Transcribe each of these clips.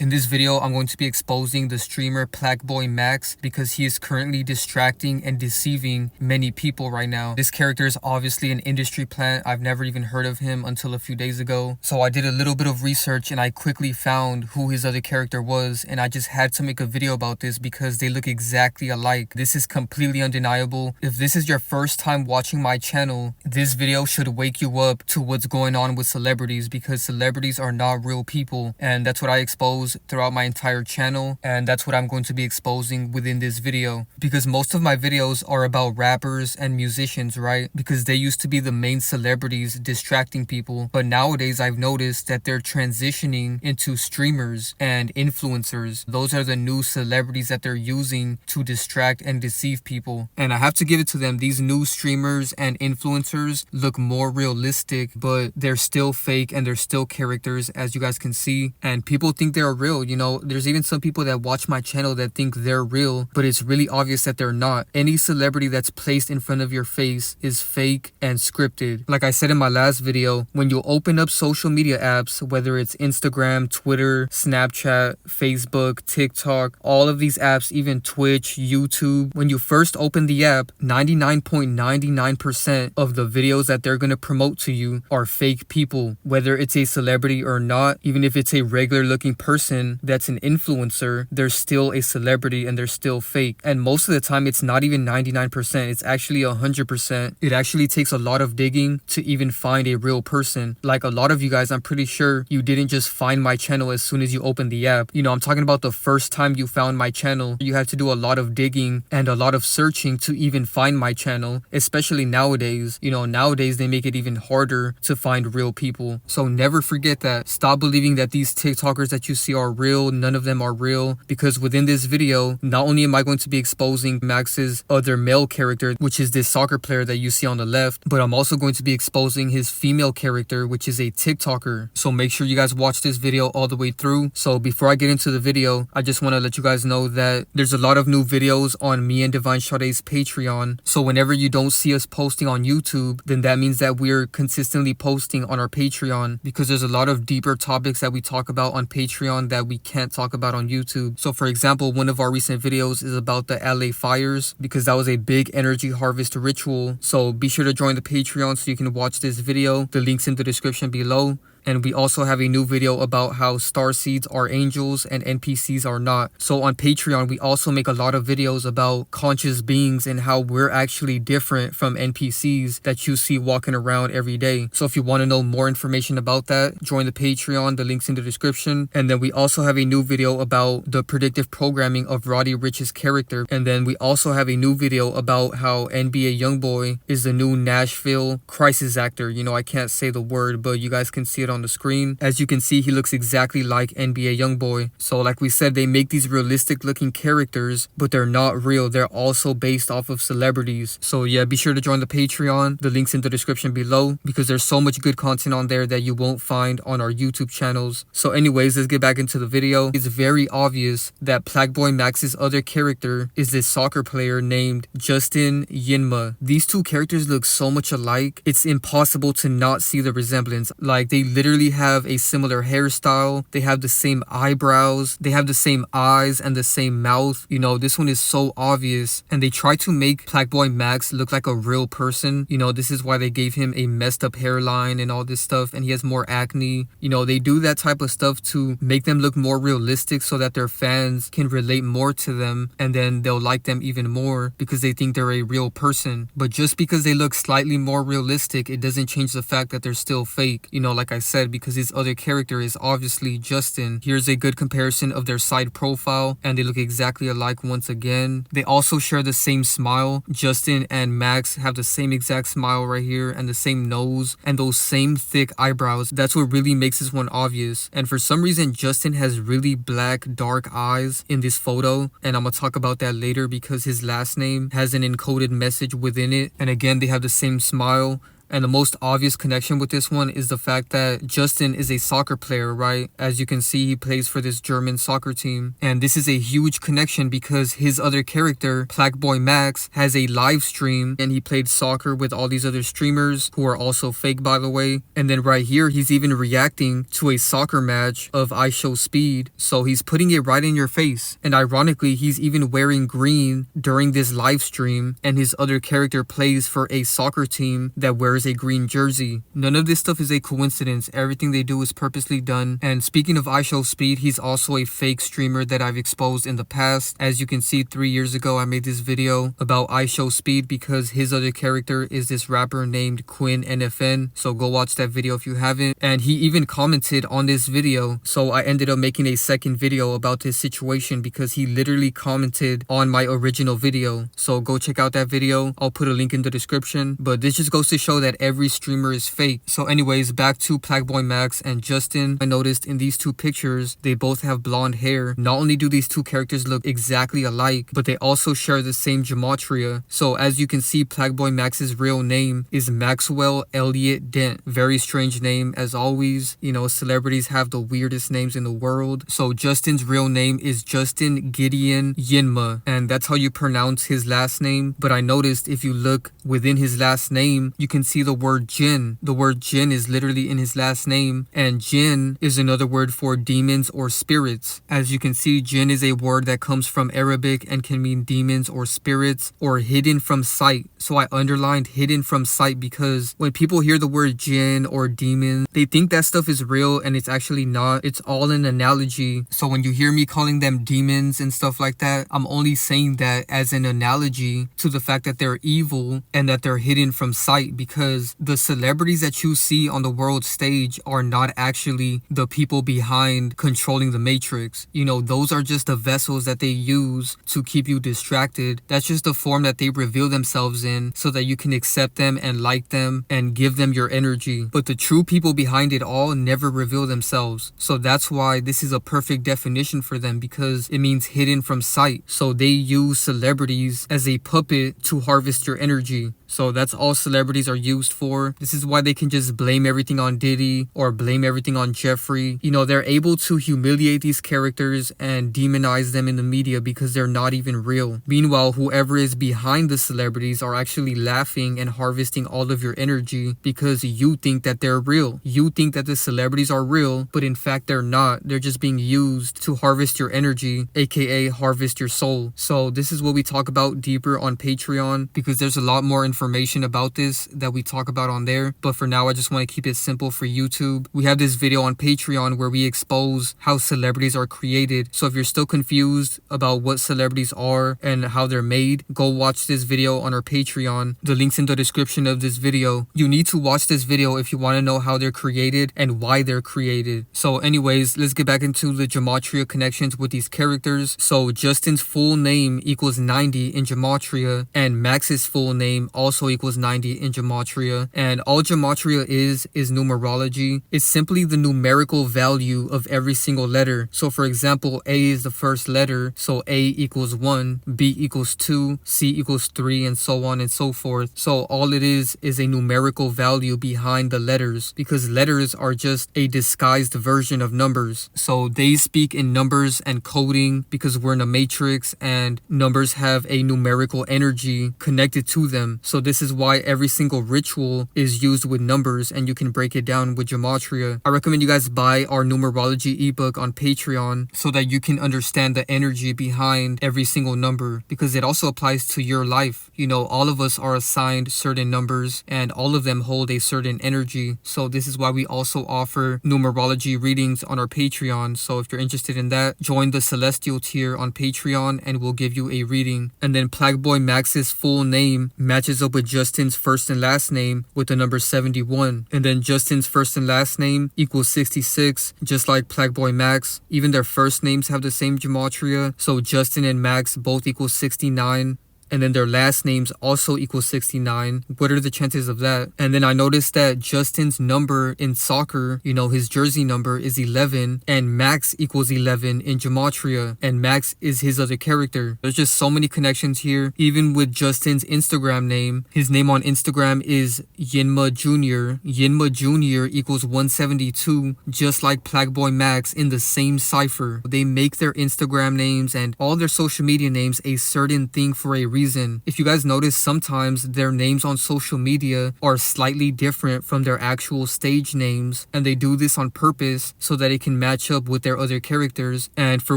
In this video, I'm going to be exposing the streamer PlaqueBoyMax because he is currently distracting and deceiving many people right now. This character is obviously an industry plant. I've never even heard of him until a few days ago. So I did a little bit of research and I quickly found who his other character was, and I just had to make a video about this because they look exactly alike. This is completely undeniable. If this is your first time watching my channel, this video should wake you up to what's going on with celebrities, because celebrities are not real people, and that's what I expose throughout my entire channel, and that's what I'm going to be exposing within this video, because most of my videos are about rappers and musicians, right? Because they used to be the main celebrities distracting people, but nowadays I've noticed that they're transitioning into streamers and influencers. Those are the new celebrities that they're using to distract and deceive people, and I have to give it to them. These new streamers and influencers look more realistic, but they're still fake and they're still characters, as you guys can see, and people think they're real. You know, there's even some people that watch my channel that think they're real, but it's really obvious that they're not. Any celebrity that's placed in front of your face is fake and scripted. Like I said in my last video, when you open up social media apps, whether it's Instagram, Twitter, Snapchat, Facebook, TikTok, all of these apps, even Twitch, YouTube, when you first open the app, 99.99% of the videos that they're going to promote to you are fake people. Whether it's a celebrity or not, even if it's a regular looking person that's an influencer, they're still a celebrity and they're still fake. And most of the time it's not even 99%, it's actually 100%. It actually takes a lot of digging to even find a real person. Like a lot of you guys, I'm pretty sure you didn't just find my channel as soon as you opened the app. You know, I'm talking about the first time you found my channel. You had to do a lot of digging and a lot of searching to even find my channel, especially nowadays. You know, nowadays they make it even harder to find real people. So never forget that. Stop believing that these TikTokers that you see are real. None of them are real, because within this video, not only am I going to be exposing Max's other male character, which is this soccer player that you see on the left, but I'm also going to be exposing his female character, which is a TikToker. So make sure you guys watch this video all the way through. So before I get into the video, I just want to let you guys know that there's a lot of new videos on me and Divine Sade's Patreon. So whenever you don't see us posting on YouTube, then that means that we're consistently posting on our Patreon, because there's a lot of deeper topics that we talk about on Patreon that we can't talk about on YouTube. So for example, one of our recent videos is about the LA fires, because that was a big energy harvest ritual. So be sure to join the Patreon so you can watch this video. The link's in the description below. And we also have a new video about how starseeds are angels and NPCs are not. So on Patreon, we also make a lot of videos about conscious beings and how we're actually different from NPCs that you see walking around every day. So if you want to know more information about that, join the Patreon. The link's in the description. And then we also have a new video about the predictive programming of Roddy Ricch's character. And then we also have a new video about how NBA YoungBoy is the new Nashville crisis actor. You know, I can't say the word, but you guys can see it on the screen. As you can see, he looks exactly like NBA YoungBoy. So like we said, they make these realistic looking characters, but they're not real. They're also based off of celebrities. So yeah, be sure to join the Patreon. The link's in the description below, because there's so much good content on there that you won't find on our YouTube channels. So anyways, let's get back into the video. It's very obvious that PlaqueBoyMax's other character is this soccer player named Yinma. These two characters look so much alike, it's impossible to not see the resemblance. Like, they literally have a similar hairstyle, they have the same eyebrows, they have the same eyes and the same mouth. You know, this one is so obvious, and they try to make PlaqueBoyMax look like a real person. You know, this is why they gave him a messed up hairline and all this stuff, and he has more acne. You know, they do that type of stuff to make them look more realistic so that their fans can relate more to them, and then they'll like them even more because they think they're a real person. But just because they look slightly more realistic, it doesn't change the fact that they're still fake. You know, like I said, because his other character is obviously Justin. Here's a good comparison of their side profile, and they look exactly alike once again. They also share the same smile. Justin and Max have the same exact smile right here, and the same nose, and those same thick eyebrows. That's what really makes this one obvious. And for some reason, Justin has really black, dark eyes in this photo, and I'm gonna talk about that later because his last name has an encoded message within it. And again, they have the same smile. And the most obvious connection with this one is the fact that Justin is a soccer player, right? As you can see, he plays for this German soccer team. And this is a huge connection because his other character, PlaqueBoyMax, has a live stream and he played soccer with all these other streamers who are also fake, by the way. And then right here, he's even reacting to a soccer match of iShowSpeed. So he's putting it right in your face. And ironically, he's even wearing green during this live stream, and his other character plays for a soccer team that wears a green jersey. None of this stuff is a coincidence. Everything they do is purposely done. And speaking of iShowSpeed, he's also a fake streamer that I've exposed in the past. As you can see, 3 years ago, I made this video about iShowSpeed because his other character is this rapper named Quinn NFN. So go watch that video if you haven't. And he even commented on this video. So I ended up making a second video about this situation because he literally commented on my original video. So go check out that video. I'll put a link in the description. But this just goes to show that every streamer is fake. So anyways, back to PlaqueBoyMax and Justin. I noticed in these two pictures, they both have blonde hair. Not only do these two characters look exactly alike, but they also share the same gematria. So as you can see, PlaqueBoyMax's real name is Maxwell Elliott Dent. Very strange name as always. You know, celebrities have the weirdest names in the world. So Justin's real name is Justin Gideon Yinma, and that's how you pronounce his last name. But I noticed if you look within his last name, you can see the word jinn. The word jinn is literally in his last name, and jinn is another word for demons or spirits. As you can see, jinn is a word that comes from Arabic and can mean demons or spirits or hidden from sight. So I underlined hidden from sight because when people hear the word jinn or demon, they think that stuff is real, and it's actually not. It's all an analogy. So when you hear me calling them demons and stuff like that, I'm only saying that as an analogy to the fact that they're evil and that they're hidden from sight, because the celebrities that you see on the world stage are not actually the people behind controlling the matrix. You know, those are just the vessels that they use to keep you distracted. That's just the form that they reveal themselves in so that you can accept them and like them and give them your energy. But the true people behind it all never reveal themselves. So that's why this is a perfect definition for them, because it means hidden from sight. So they use celebrities as a puppet to harvest your energy. So that's all celebrities are used for. This is why they can just blame everything on Diddy or blame everything on Jeffrey. You know, they're able to humiliate these characters and demonize them in the media because they're not even real. Meanwhile, whoever is behind the celebrities are actually laughing and harvesting all of your energy because you think that they're real. You think that the celebrities are real, but in fact they're not. They're just being used to harvest your energy, aka harvest your soul. So this is what we talk about deeper on Patreon, because there's a lot more information about this that we talk about on there. But for now, I just want to keep it simple for YouTube. We have this video on Patreon where we expose how celebrities are created. So if you're still confused about what celebrities are and how they're made, go watch this video on our Patreon. The link's in the description of this video. You need to watch this video if you want to know how they're created and why they're created. So anyways, let's get back into the gematria connections with these characters. So Justin's full name equals 90 in gematria, and Max's full name also equals 90 in gematria. And all gematria is numerology. It's simply the numerical value of every single letter. So for example, A is the first letter, so A equals 1, B equals 2, C equals 3, and so on and so forth. So all it is a numerical value behind the letters, because letters are just a disguised version of numbers. So they speak in numbers and coding because we're in a matrix, and numbers have a numerical energy connected to them. So this is why every single ritual is used with numbers, and you can break it down with gematria. I recommend you guys buy our numerology ebook on Patreon so that you can understand the energy behind every single number, because it also applies to your life. You know, all of us are assigned certain numbers and all of them hold a certain energy. So this is why we also offer numerology readings on our Patreon. So if you're interested in that, join the Celestial tier on Patreon and we'll give you a reading. And then PlaqueBoyMax's full name matches up with Justin's first and last name with the number 71. And then Justin's first and last name equals 66, just like PlaqueBoyMax. Even their first names have the same gematria. So Justin and Max both equal 69. and then their last names also equal 69. What are the chances of that? And then I noticed that Justin's number in soccer, you know, his jersey number is 11, and Max equals 11 in Gematria, and Max is his other character. There's just so many connections here. Even with Justin's Instagram name, his name on Instagram is Yinma Jr. Yinma Jr. equals 172, just like PlaqueBoyMax in the same cipher. They make their Instagram names and all their social media names a certain thing for a reason. If you guys notice, sometimes their names on social media are slightly different from their actual stage names, and they do this on purpose so that it can match up with their other characters and for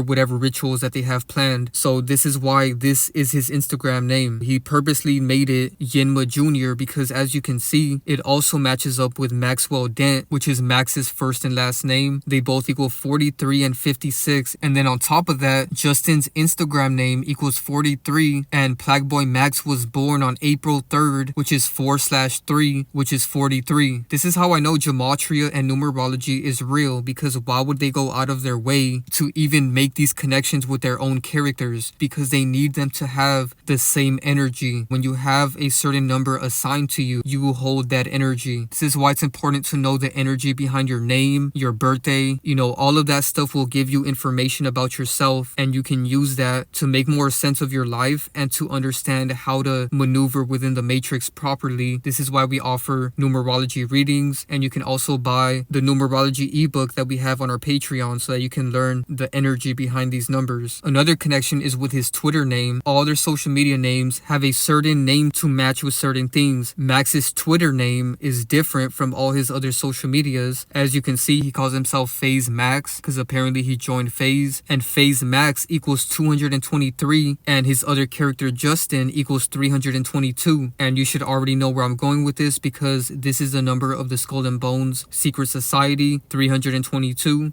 whatever rituals that they have planned. So this is why this is his Instagram name. He purposely made it Yinma Jr. because, as you can see, it also matches up with Maxwell Dent, which is Max's first and last name. They both equal 43 and 56, and then on top of that, Justin's Instagram name equals 43, and PlaqueBoyMax was born on April 3rd, which is 4/3, which is 43. This is how I know Gematria and Numerology is real, because why would they go out of their way to even make these connections with their own characters? Because they need them to have the same energy. When you have a certain number assigned to you, you will hold that energy. This is why it's important to know the energy behind your name, your birthday. You know, all of that stuff will give you information about yourself, and you can use that to make more sense of your life and to understand how to maneuver within the matrix properly. This is why we offer numerology readings, and you can also buy the numerology ebook that we have on our Patreon so that you can learn the energy behind these numbers. Another connection is with his Twitter name. All their social media names have a certain name to match with certain things. Max's Twitter name is different from all his other social medias. As you can see, he calls himself Phase Max because apparently he joined Phase, and Phase Max equals 223, and his other character Justin equals 322. And you should already know where I'm going with this, because this is the number of the Skull and Bones Secret Society, 322.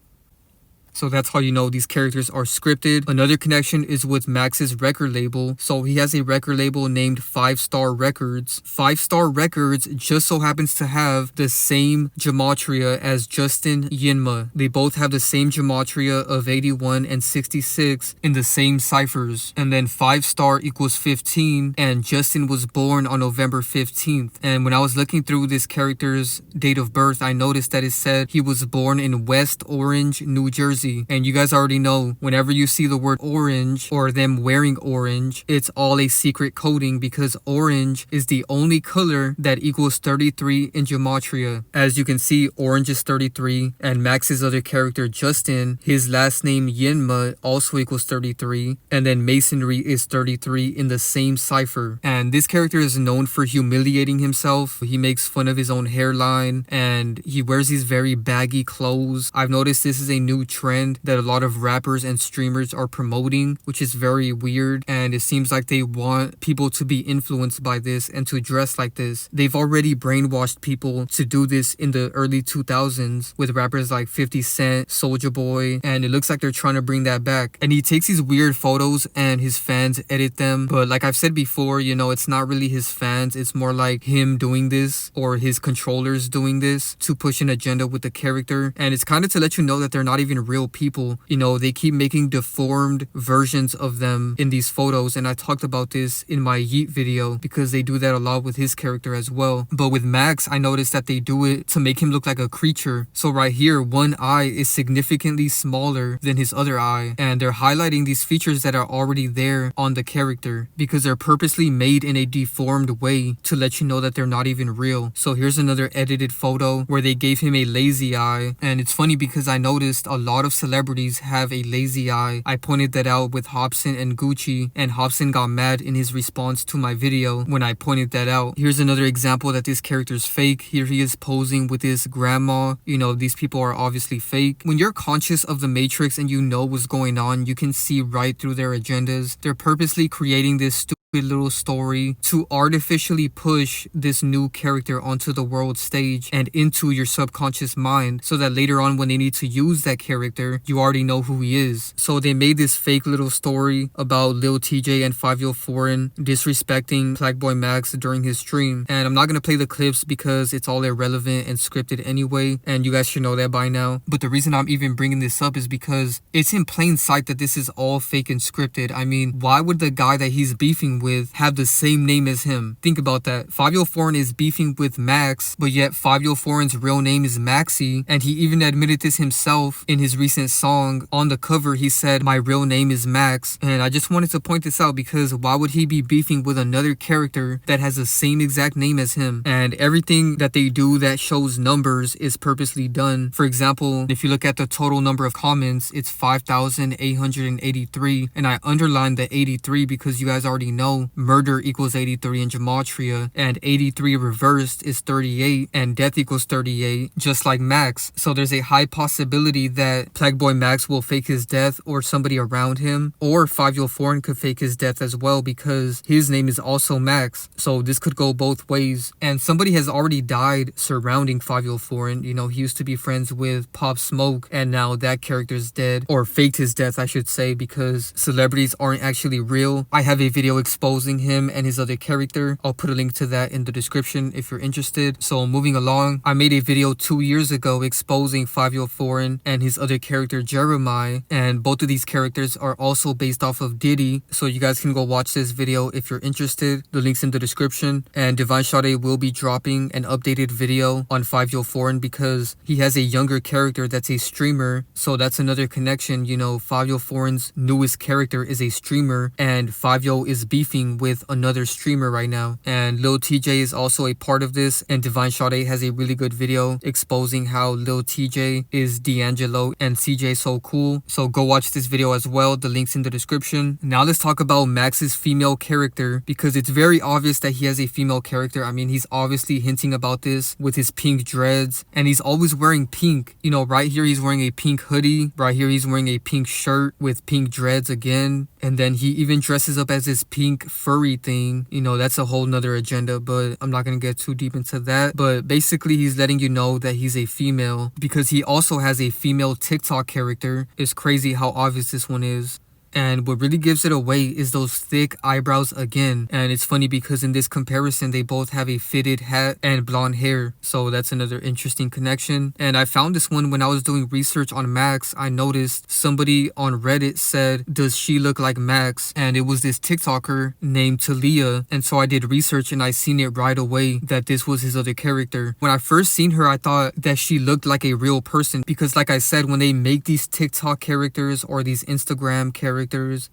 So that's how you know these characters are scripted. Another connection is with Max's record label. So he has a record label named 5 Star Records. 5 Star Records just so happens to have the same gematria as Justin Yinma. They both have the same gematria of 81 and 66 in the same ciphers. And then 5 Star equals 15, and Justin was born on November 15th. And when I was looking through this character's date of birth, I noticed that it said he was born in West Orange, New Jersey. And you guys already know, whenever you see the word orange or them wearing orange, it's all a secret coding, because orange is the only color that equals 33 in gematria. As you can see, orange is 33, and Max's other character Justin, his last name Yinma also equals 33, and then masonry is 33 in the same cipher. And this character is known for humiliating himself. He makes fun of his own hairline, and he wears these very baggy clothes. I've noticed this is a new trend that a lot of rappers and streamers are promoting, which is very weird, and it seems like they want people to be influenced by this and to dress like this. They've already brainwashed people to do this in the early 2000s with rappers like 50 Cent, Soulja Boy, and it looks like they're trying to bring that back. And he takes these weird photos and his fans edit them, but like I've said before, you know, it's not really his fans, it's more like him doing this or his controllers doing this to push an agenda with the character. And it's kind of to let you know that they're not even real people. You know, they keep making deformed versions of them in these photos, and I talked about this in my Yeet video because they do that a lot with his character as well. But with Max, I noticed that they do it to make him look like a creature. So right here, one eye is significantly smaller than his other eye, and they're highlighting these features that are already there on the character because they're purposely made in a deformed way to let you know that they're not even real. So here's another edited photo where they gave him a lazy eye, and it's funny because I noticed a lot of celebrities have a lazy eye. I pointed that out with Hobson and Gucci, and Hobson got mad in his response to my video when I pointed that out. Here's another example that this character's fake. Here he is posing with his grandma. You know, these people are obviously fake. When you're conscious of the matrix and you know what's going on, you can see right through their agendas. They're purposely creating this stupid little story to artificially push this new character onto the world stage and into your subconscious mind, so that later on when they need to use that character, you already know who he is. So they made this fake little story about Lil TJ and 5 Foreign disrespecting PlaqueBoyMax during his stream, and I'm not gonna play the clips because it's all irrelevant and scripted anyway, and you guys should know that by now. But the reason I'm even bringing this up is because it's in plain sight that this is all fake and scripted. I mean, why would the guy that he's beefing beefing with have the same name as him. Think about that. 5Yo Foreign is beefing with Max, but yet 5Yo Foreign's real name is Maxi, and he even admitted this himself in his recent song. On the cover, he said, "My real name is Max." And I just wanted to point this out because why would he be beefing with another character that has the same exact name as him? And everything that they do that shows numbers is purposely done. For example, if you look at the total number of comments, it's 5,883, and I underlined the 83 because you guys already know murder equals 83 in gematria, and 83 reversed is 38, and death equals 38, just like Max. So there's a high possibility that PlaqueBoyMax will fake his death, or somebody around him, or 5Yo Foreign could fake his death as well because his name is also Max. So this could go both ways. And somebody has already died surrounding 5Yo Foreign. You know, he used to be friends with Pop Smoke, and now that character's dead, or faked his death I should say, because celebrities aren't actually real. I have a video exposing him and his other character. I'll put a link to that in the description if you're interested. So moving along, I made a video 2 years ago exposing 5Yo Foreign and his other character Jeremiah, and both of these characters are also based off of Diddy, so you guys can go watch this video if you're interested. The link's in the description. And Divine Sade will be dropping an updated video on 5Yo Foreign because he has a younger character that's a streamer, so that's another connection. You know, 5Yo Foreign's newest character is a streamer, and 5Yo is beefing with another streamer right now, and Lil TJ is also a part of this, and Divine Sade has a really good video exposing how Lil TJ is D'Angelo and CJ So Cool, so go watch this video as well. The link's in the description. Now let's talk about Max's female character, because it's very obvious that he has a female character. I mean, he's obviously hinting about this with his pink dreads, and he's always wearing pink. You know, right here he's wearing a pink hoodie, right here he's wearing a pink shirt with pink dreads again, and then he even dresses up as this pink furry thing. You know, that's a whole nother agenda, but I'm not gonna get too deep into that. But basically he's letting you know that he's a female because he also has a female TikTok character. It's crazy how obvious this one is. And what really gives it away is those thick eyebrows again. And it's funny because in this comparison, they both have a fitted hat and blonde hair. So that's another interesting connection. And I found this one when I was doing research on Max. I noticed somebody on Reddit said, "Does she look like Max?" And it was this TikToker named Talia. And so I did research and I seen it right away that this was his other character. When I first seen her, I thought that she looked like a real person because, like I said, when they make these TikTok characters or these Instagram characters,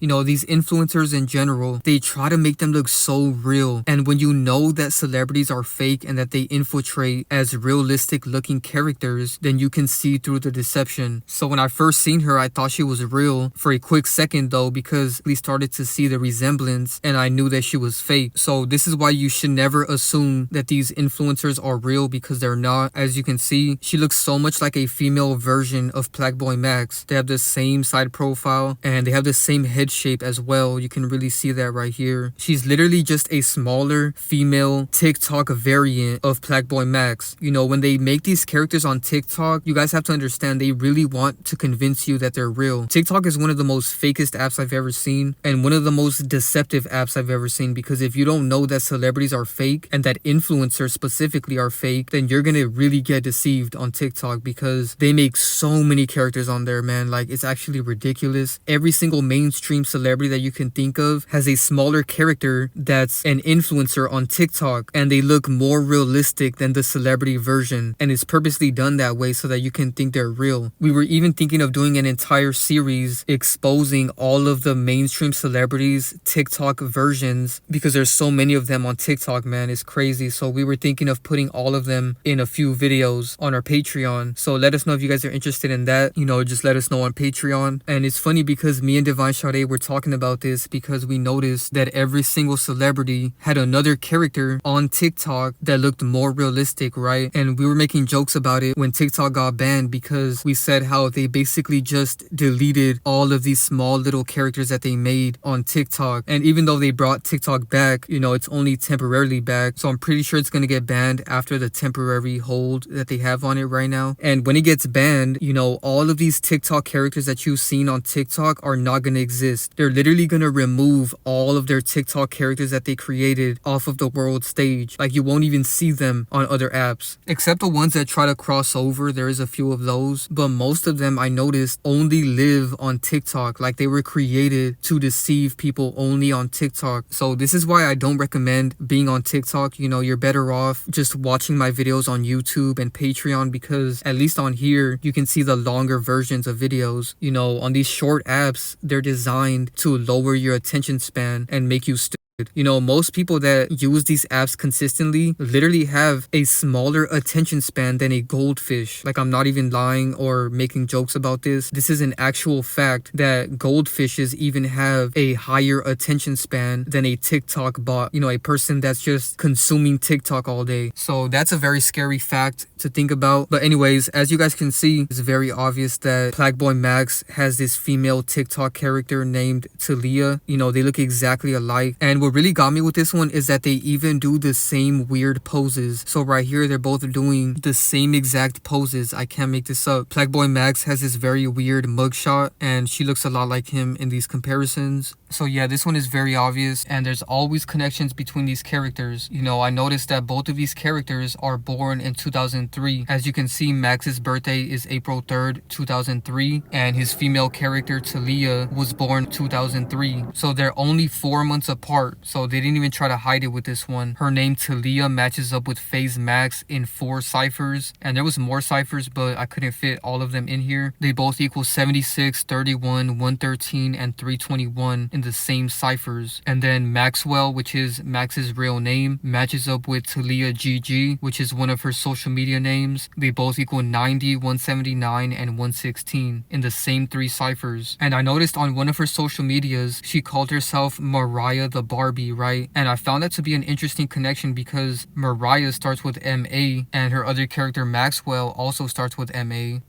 you know, these influencers in general, they try to make them look so real. And when you know that celebrities are fake and that they infiltrate as realistic looking characters, then you can see through the deception. So when I first seen her, I thought she was real for a quick second though, because we started to see the resemblance and I knew that she was fake. So this is why you should never assume that these influencers are real, because they're not. As you can see, she looks so much like a female version of PlaqueBoyMax. They have the same side profile and they have the same head shape as well. You can really see that right here. She's literally just a smaller female TikTok variant of PlaqueBoyMax. You know, when they make these characters on TikTok, you guys have to understand they really want to convince you that they're real. TikTok is one of the most fakest apps I've ever seen and one of the most deceptive apps I've ever seen, because if you don't know that celebrities are fake and that influencers specifically are fake, then you're gonna really get deceived on TikTok because they make so many characters on there, man. Like, it's actually ridiculous. Every single mainstream celebrity that you can think of has a smaller character that's an influencer on TikTok, and they look more realistic than the celebrity version, and it's purposely done that way so that you can think they're real. We were even thinking of doing an entire series exposing all of the mainstream celebrities TikTok versions, because there's so many of them on TikTok, man. It's crazy. So we were thinking of putting all of them in a few videos on our Patreon. So let us know if you guys are interested in that. You know, just let us know on Patreon. And it's funny because me and Divine Sade were talking about this because we noticed that every single celebrity had another character on TikTok that looked more realistic, right? And we were making jokes about it when TikTok got banned, because we said how they basically just deleted all of these small little characters that they made on TikTok. And even though they brought TikTok back, you know, it's only temporarily back. So I'm pretty sure it's going to get banned after the temporary hold that they have on it right now. And when it gets banned, you know, all of these TikTok characters that you've seen on TikTok are not going gonna exist. They're literally gonna remove all of their TikTok characters that they created off of the world stage. Like, you won't even see them on other apps. Except the ones that try to cross over, there is a few of those. But most of them, I noticed, only live on TikTok. Like, they were created to deceive people only on TikTok. So this is why I don't recommend being on TikTok. You know, you're better off just watching my videos on YouTube and Patreon, because at least on here, you can see the longer versions of videos. You know, on these short apps, they're designed to lower your attention span and make you stupid. You know, most people that use these apps consistently literally have a smaller attention span than a goldfish. Like, I'm not even lying or making jokes about this. This is an actual fact that goldfishes even have a higher attention span than a TikTok bot. You know, a person that's just consuming TikTok all day. So that's a very scary fact to think about. But anyways, as you guys can see, it's very obvious that PlaqueBoyMax has this female TikTok character named Talia. You know, they look exactly alike. And what really got me with this one is that they even do the same weird poses. So right here, they're both doing the same exact poses. I can't make this up. PlaqueBoyMax has this very weird mugshot, and she looks a lot like him in these comparisons. So yeah, this one is very obvious, and there's always connections between these characters. You know, I noticed that both of these characters are born in 2003. As you can see, Max's birthday is April 3rd, 2003, and his female character Talia was born 2003. So they're only 4 months apart. So they didn't even try to hide it with this one. Her name Talia matches up with FaZe Max in 4 ciphers, and there was more ciphers, but I couldn't fit all of them in here. They both equal 76, 31, 113, and 321 in the same ciphers. And then Maxwell, which is Max's real name, matches up with Talia GG, which is one of her social media names. They both equal 90, 179, and 116 in the same 3 ciphers. And I noticed on one of her social medias, she called herself Mariah the Barbie, right? And I found that to be an interesting connection because Mariah starts with M-A, and her other character Maxwell also starts with M-A.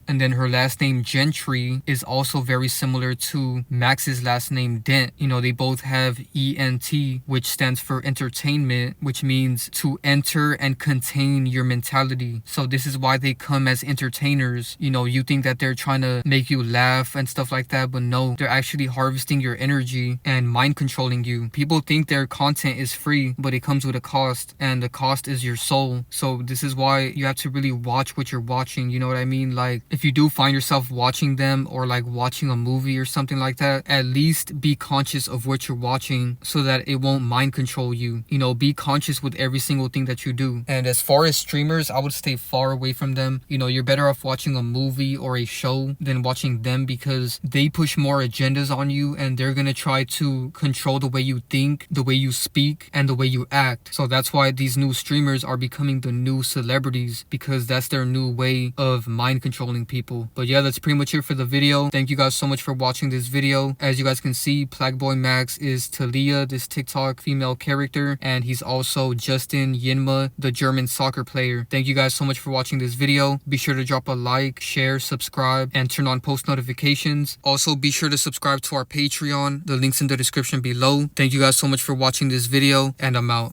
And then her last name Gentry is also very similar to Max's last name Dent. You know, they both have E-N-T, which stands for entertainment, which means to enter and contain your mentality. So this is why they come as entertainers. You know, you think that they're trying to make you laugh and stuff like that, but no, they're actually harvesting your energy and mind controlling you. People think their content is free, but it comes with a cost, and the cost is your soul. So this is why you have to really watch what you're watching. You know what I mean? Like, if you do find yourself watching them or like watching a movie or something like that, at least be conscious of what you're watching so that it won't mind control you. You know, be conscious with every single thing that you do. And as far as streamers, I would stay far away from them. You know, you're better off watching a movie or a show than watching them, because they push more agendas on you, and they're gonna try to control the way you think, the way you speak, and the way you act. So that's why these new streamers are becoming the new celebrities, because that's their new way of mind controlling people. But yeah, that's pretty much it for the video. Thank you guys so much for watching this video. As you guys can see, PlaqueBoyMax is Talia, this TikTok female character, and he's also Justin Yinma, the German soccer player. Thank you guys so much for watching this video. Be sure to drop a like, share, subscribe, and turn on post notifications. Also, be sure to subscribe to our Patreon. The link's in the description below. Thank you guys so much for watching this video, and I'm out.